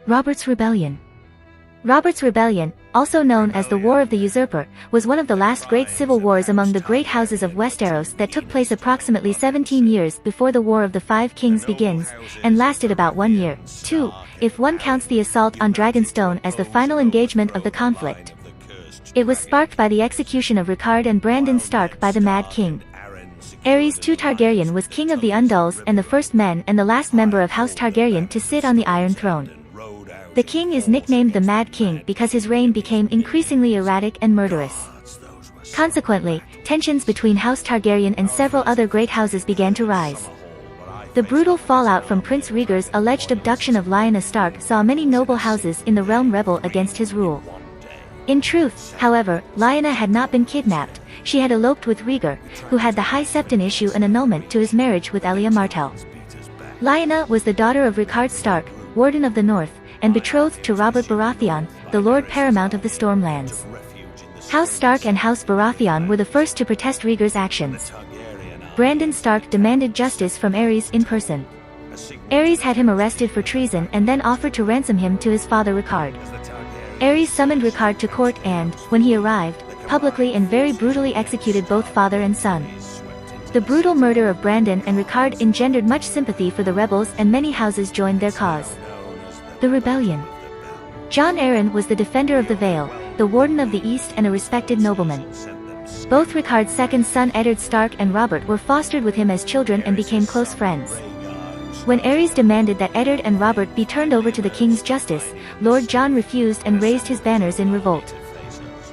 Robert's Rebellion. Robert's Rebellion, also known as the War of the Usurper, was one of the last great civil wars among the Great Houses of Westeros that took place approximately 17 years before the War of the Five Kings begins, and lasted about 1 year, 2, if one counts the assault on Dragonstone as the final engagement of the conflict. It was sparked by the execution of Rickard and Brandon Stark by the Mad King. Aerys II Targaryen was king of the Undulls and the first men and the last member of House Targaryen to sit on the Iron Throne. The king is nicknamed the Mad King because his reign became increasingly erratic and murderous. Consequently, tensions between House Targaryen and several other great houses began to rise. The brutal fallout from Prince Rhaegar's alleged abduction of Lyanna Stark saw many noble houses in the realm rebel against his rule. In truth, however, Lyanna had not been kidnapped, she had eloped with Rhaegar, who had the High Septon issue an annulment to his marriage with Elia Martell. Lyanna was the daughter of Rickard Stark, Warden of the North, and betrothed to Robert Baratheon, the Lord Paramount of the Stormlands. House Stark and House Baratheon were the first to protest Rhaegar's actions. Brandon Stark demanded justice from Aerys in person. Aerys had him arrested for treason and then offered to ransom him to his father Rickard. Aerys summoned Rickard to court and, when he arrived, publicly and very brutally executed both father and son. The brutal murder of Brandon and Rickard engendered much sympathy for the rebels and many houses joined their cause. The Rebellion. Jon Arryn was the defender of the Vale, the Warden of the East and a respected nobleman. Both Rickard's second son Eddard Stark and Robert were fostered with him as children and became close friends. When Aerys demanded that Eddard and Robert be turned over to the king's justice, Lord Jon refused and raised his banners in revolt.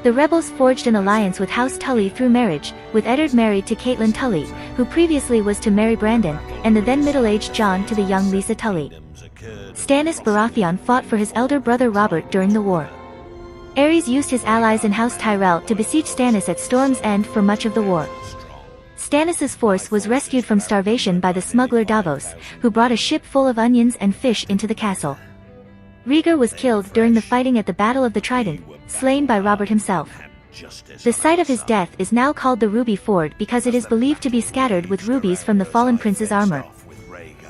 The rebels forged an alliance with House Tully through marriage, with Eddard married to Catelyn Tully, who previously was to marry Brandon, and the then middle-aged Jon to the young Lisa Tully. Stannis Baratheon fought for his elder brother Robert during the war. Aerys used his allies in House Tyrell to besiege Stannis at Storm's End for much of the war. Stannis' force was rescued from starvation by the smuggler Davos, who brought a ship full of onions and fish into the castle. Rhaegar was killed during the fighting at the Battle of the Trident, slain by Robert himself. The site of his death is now called the Ruby Ford because it is believed to be scattered with rubies from the fallen prince's armor.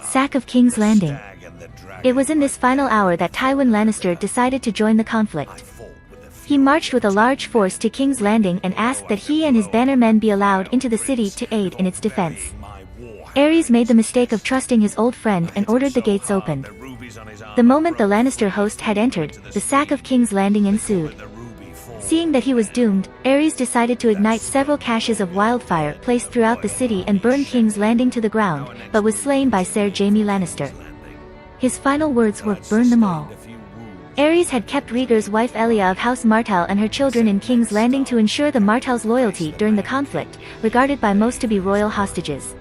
Sack of King's Landing. It was in this final hour that Tywin Lannister decided to join the conflict. He marched with a large force to King's Landing and asked that he and his bannermen be allowed into the city to aid in its defense. Aerys made the mistake of trusting his old friend and ordered the gates opened. The moment the Lannister host had entered, the sack of King's Landing ensued. Seeing that he was doomed, Aerys decided to ignite several caches of wildfire placed throughout the city and burn King's Landing to the ground, but was slain by Ser Jaime Lannister. His final words were, "Burn them all." Aerys had kept Rhaegar's wife Elia of House Martell and her children in King's Landing to ensure the Martells' loyalty during the conflict, regarded by most to be royal hostages.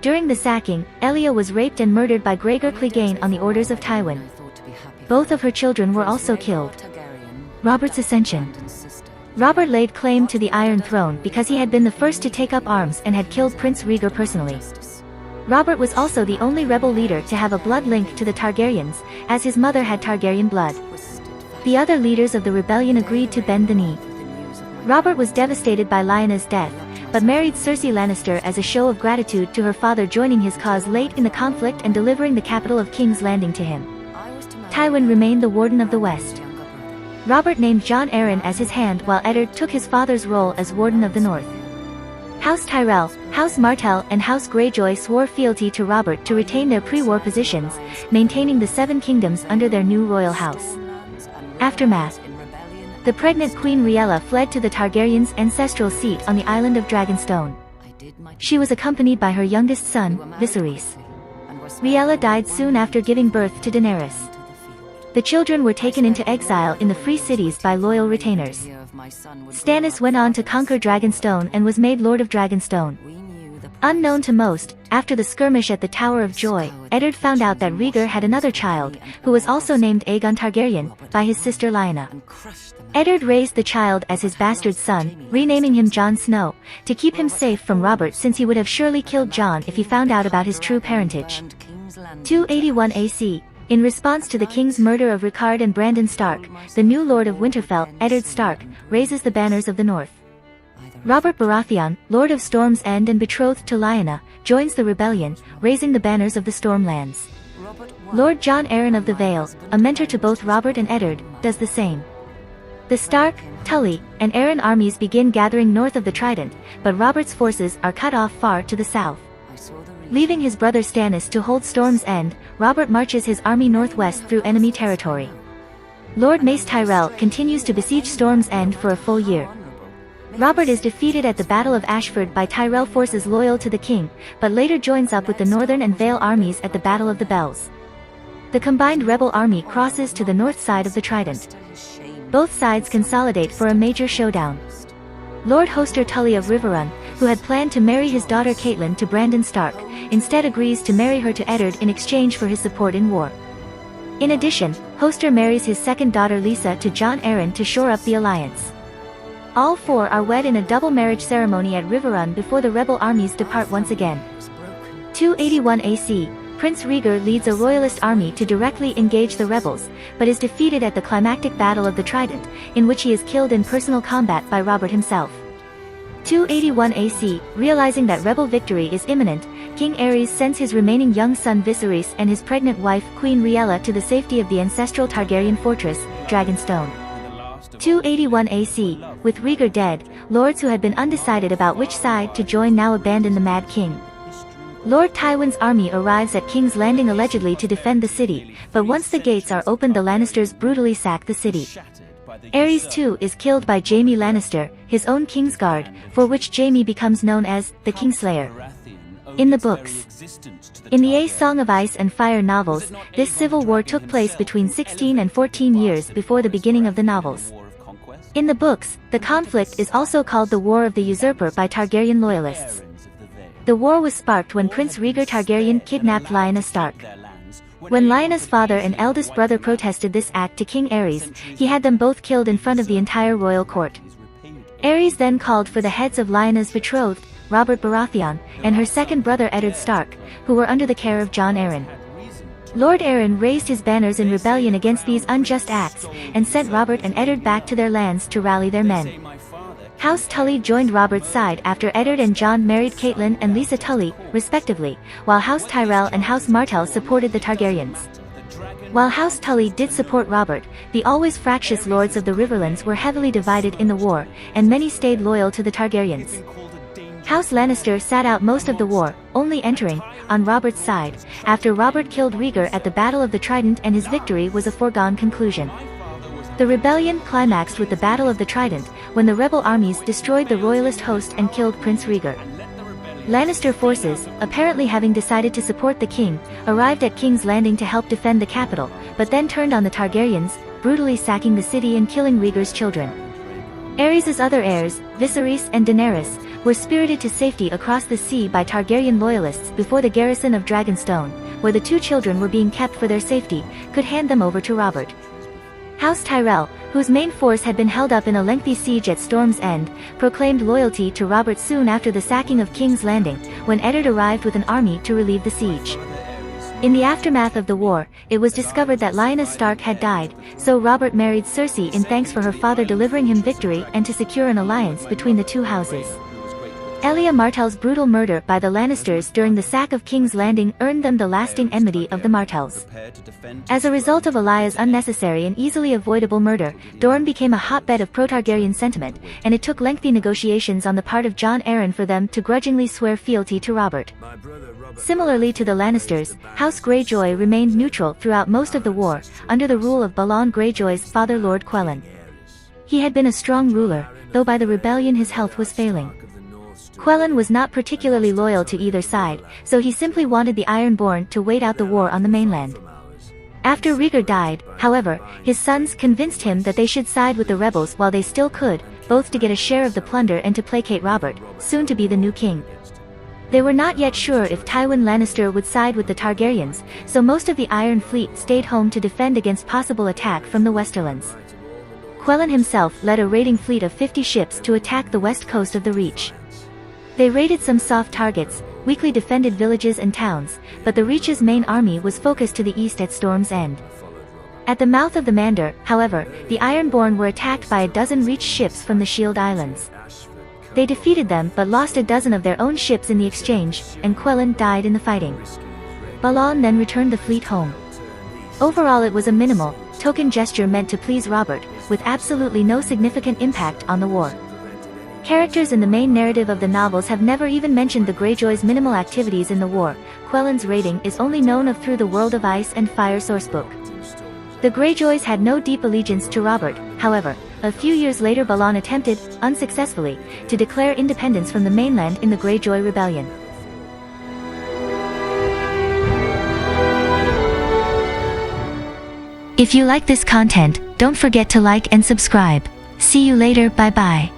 During the sacking, Elia was raped and murdered by Gregor Clegane on the orders of Tywin. Both of her children were also killed. Robert's Ascension. Robert laid claim to the Iron Throne because he had been the first to take up arms and had killed Prince Rhaegar personally. Robert was also the only rebel leader to have a blood link to the Targaryens, as his mother had Targaryen blood. The other leaders of the rebellion agreed to bend the knee. Robert was devastated by Lyanna's death, but married Cersei Lannister as a show of gratitude to her father, joining his cause late in the conflict and delivering the capital of King's Landing to him. Tywin remained the Warden of the West. Robert named Jon Arryn as his hand while Eddard took his father's role as Warden of the North. House Tyrell, House Martell and House Greyjoy swore fealty to Robert to retain their pre-war positions, maintaining the Seven Kingdoms under their new royal house. Aftermath. The pregnant Queen Rhaella fled to the Targaryens' ancestral seat on the island of Dragonstone. She was accompanied by her youngest son, Viserys. Rhaella died soon after giving birth to Daenerys. The children were taken into exile in the free cities by loyal retainers. Stannis went on to conquer Dragonstone and was made Lord of Dragonstone. Unknown to most, after the skirmish at the Tower of Joy, Eddard found out that Rhaegar had another child, who was also named Aegon Targaryen, by his sister Lyanna. Eddard raised the child as his bastard son, renaming him Jon Snow, to keep him safe from Robert, since he would have surely killed Jon if he found out about his true parentage. 281 AC. In response to the king's murder of Rickard and Brandon Stark, the new Lord of Winterfell, Eddard Stark, raises the banners of the North. Robert Baratheon, Lord of Storm's End and betrothed to Lyanna, joins the rebellion, raising the banners of the Stormlands. Lord Jon Arryn of the Vale, a mentor to both Robert and Eddard, does the same. The Stark, Tully, and Arryn armies begin gathering north of the Trident, but Robert's forces are cut off far to the south. Leaving his brother Stannis to hold Storm's End, Robert marches his army northwest through enemy territory. Lord Mace Tyrell continues to besiege Storm's End for a full year. Robert is defeated at the Battle of Ashford by Tyrell forces loyal to the king, but later joins up with the Northern and Vale armies at the Battle of the Bells. The combined rebel army crosses to the north side of the Trident. Both sides consolidate for a major showdown. Lord Hoster Tully of Riverrun, who had planned to marry his daughter Catelyn to Brandon Stark, instead agrees to marry her to Eddard in exchange for his support in war. In addition, Hoster marries his second daughter Lisa to Jon Arryn to shore up the alliance. All four are wed in a double marriage ceremony at Riverrun before the rebel armies depart once again. 281 AC, Prince Rhaegar leads a royalist army to directly engage the rebels, but is defeated at the climactic Battle of the Trident, in which he is killed in personal combat by Robert himself. 281 AC, realizing that rebel victory is imminent, King Aerys sends his remaining young son Viserys and his pregnant wife Queen Rhaella to the safety of the ancestral Targaryen fortress, Dragonstone. 281 AC, with Rhaegar dead, lords who had been undecided about which side to join now abandon the Mad King. Lord Tywin's army arrives at King's Landing allegedly to defend the city, but once the gates are opened the Lannisters brutally sack the city. Aerys too is killed by Jaime Lannister, his own Kingsguard, for which Jaime becomes known as the Kingslayer. In the books. In the A Song of Ice and Fire novels, this civil war took place between 16 and 14 years before the beginning of the novels. In the books, the conflict is also called the War of the Usurper by Targaryen loyalists. The war was sparked when Prince Rhaegar Targaryen kidnapped Lyanna Stark. When Lyanna's father and eldest brother protested this act to King Aerys, he had them both killed in front of the entire royal court. Aerys then called for the heads of Lyanna's betrothed, Robert Baratheon, and her second brother Eddard Stark, who were under the care of Jon Arryn. Lord Arryn raised his banners in rebellion against these unjust acts, and sent Robert and Eddard back to their lands to rally their men. House Tully joined Robert's side after Eddard and Jon married Catelyn and Lisa Tully, respectively, while House Tyrell and House Martell supported the Targaryens. While House Tully did support Robert, the always fractious lords of the Riverlands were heavily divided in the war, and many stayed loyal to the Targaryens. House Lannister sat out most of the war, only entering, on Robert's side, after Robert killed Rhaegar at the Battle of the Trident and his victory was a foregone conclusion. The rebellion climaxed with the Battle of the Trident, when the rebel armies destroyed the royalist host and killed Prince Rhaegar. Lannister forces, apparently having decided to support the king, arrived at King's Landing to help defend the capital, but then turned on the Targaryens, brutally sacking the city and killing Rhaegar's children. Aerys' other heirs, Viserys and Daenerys, were spirited to safety across the sea by Targaryen loyalists before the garrison of Dragonstone, where the two children were being kept for their safety, could hand them over to Robert. House Tyrell, whose main force had been held up in a lengthy siege at Storm's End, proclaimed loyalty to Robert soon after the sacking of King's Landing, when Eddard arrived with an army to relieve the siege. In the aftermath of the war, it was discovered that Lyanna Stark had died, so Robert married Cersei in thanks for her father delivering him victory and to secure an alliance between the two houses. Elia Martell's brutal murder by the Lannisters during the sack of King's Landing earned them the lasting enmity of the Martells. As a result of Elia's unnecessary and easily avoidable murder, Dorne became a hotbed of pro-Targaryen sentiment, and it took lengthy negotiations on the part of Jon Arryn for them to grudgingly swear fealty to Robert. Similarly to the Lannisters, House Greyjoy remained neutral throughout most of the war, under the rule of Balon Greyjoy's father Lord Quellon. He had been a strong ruler, though by the rebellion his health was failing. Quellon was not particularly loyal to either side, so he simply wanted the Ironborn to wait out the war on the mainland. After Rhaegar died, however, his sons convinced him that they should side with the rebels while they still could, both to get a share of the plunder and to placate Robert, soon to be the new king. They were not yet sure if Tywin Lannister would side with the Targaryens, so most of the Iron Fleet stayed home to defend against possible attack from the Westerlands. Quellon himself led a raiding fleet of 50 ships to attack the west coast of the Reach. They raided some soft targets, weakly defended villages and towns, but the Reach's main army was focused to the east at Storm's End. At the mouth of the Mander, however, the Ironborn were attacked by a dozen Reach ships from the Shield Islands. They defeated them but lost a dozen of their own ships in the exchange, and Quellon died in the fighting. Balon then returned the fleet home. Overall it was a minimal, token gesture meant to please Robert, with absolutely no significant impact on the war. Characters in the main narrative of the novels have never even mentioned the Greyjoys' minimal activities in the war. Quellen's raiding is only known of through the World of Ice and Fire sourcebook. The Greyjoys had no deep allegiance to Robert, however. A few years later Balon attempted, unsuccessfully, to declare independence from the mainland in the Greyjoy Rebellion. If you like this content, don't forget to like and subscribe. See you later, bye bye.